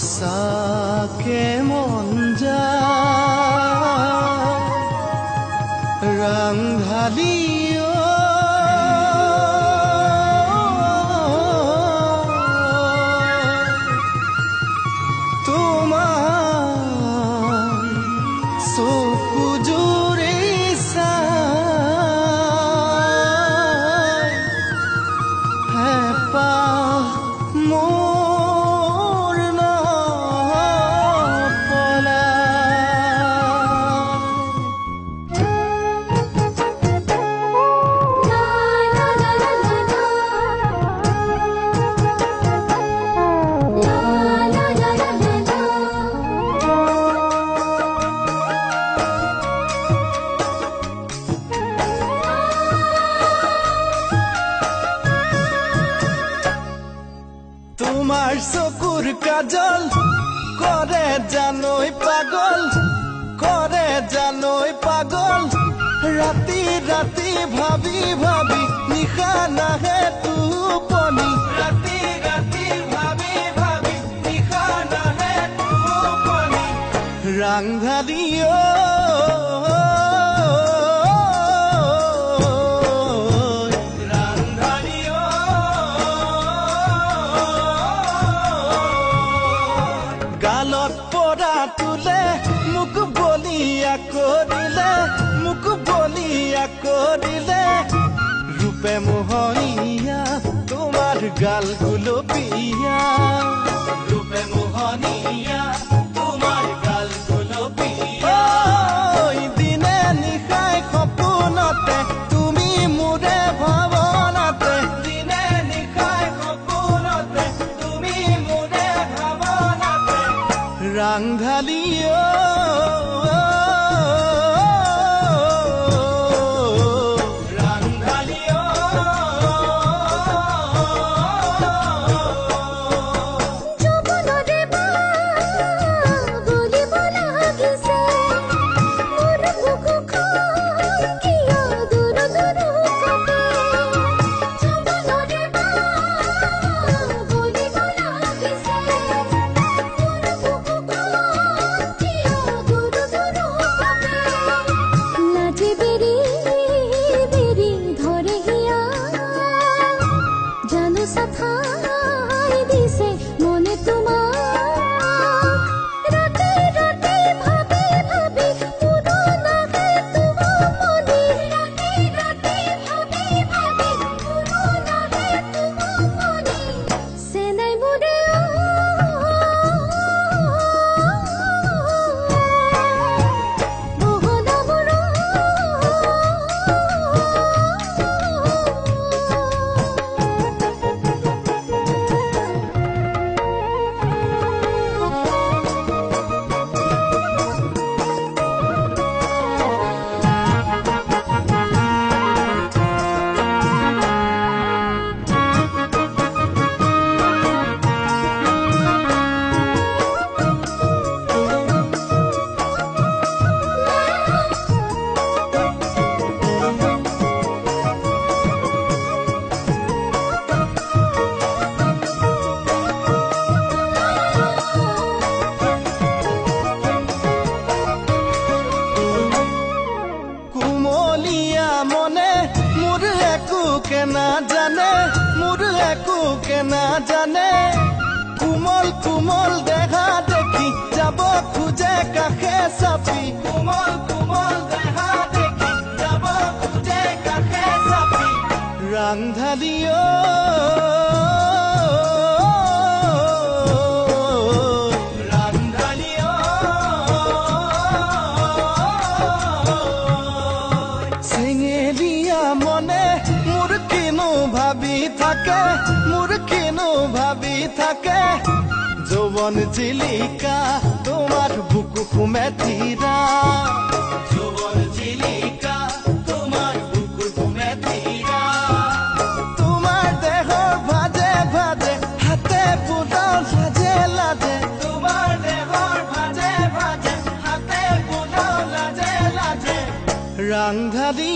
সঁচাকে মন যায় ৰাংঢালী তোমার চকুর কাজল করে জানই পাগল করে জানই পাগল রাতি রাতি ভাবি ভাবি নিশা নাহে টোপনি রাতি রাতি ভাবি ভাবি নিশা নাহে টোপনি ৰাংঢালী গালত পৰা তুলে মুখ বলিয়া কৰিলে ৰূপে মোহনীয়া তোমাৰ গাল গুলপীয়া ৰূপে মোহনীয়া তোমাৰ গাল গুলপীয়া দিনে নিশাই সপোনতে তুমি মোৰে ভাৱনাতে দিনে নিশাই সপোনতে তুমি মোৰে ভাৱনাতে ৰাংঢালী না জানে কোমল কোমল দেখা দেখি যাব খুঁজে কাষে চাপি কোমল কোমল দেখা দেখি যাব খুঁজে কাষে চাপি ৰাংঢালী থাকে যৌবন জিলিকা তোমার বুকু ঘুমে থিরা যৌবন জিলিকা তোমার বুকু ঘুমে থিরা তোমার দেহ ভাজে ভাজে হাতে পুলাও লাজে লাজে তোমার দেহ ভাজে ভাজে হাতে পুলাও লাজে লাজে ৰাংঢালী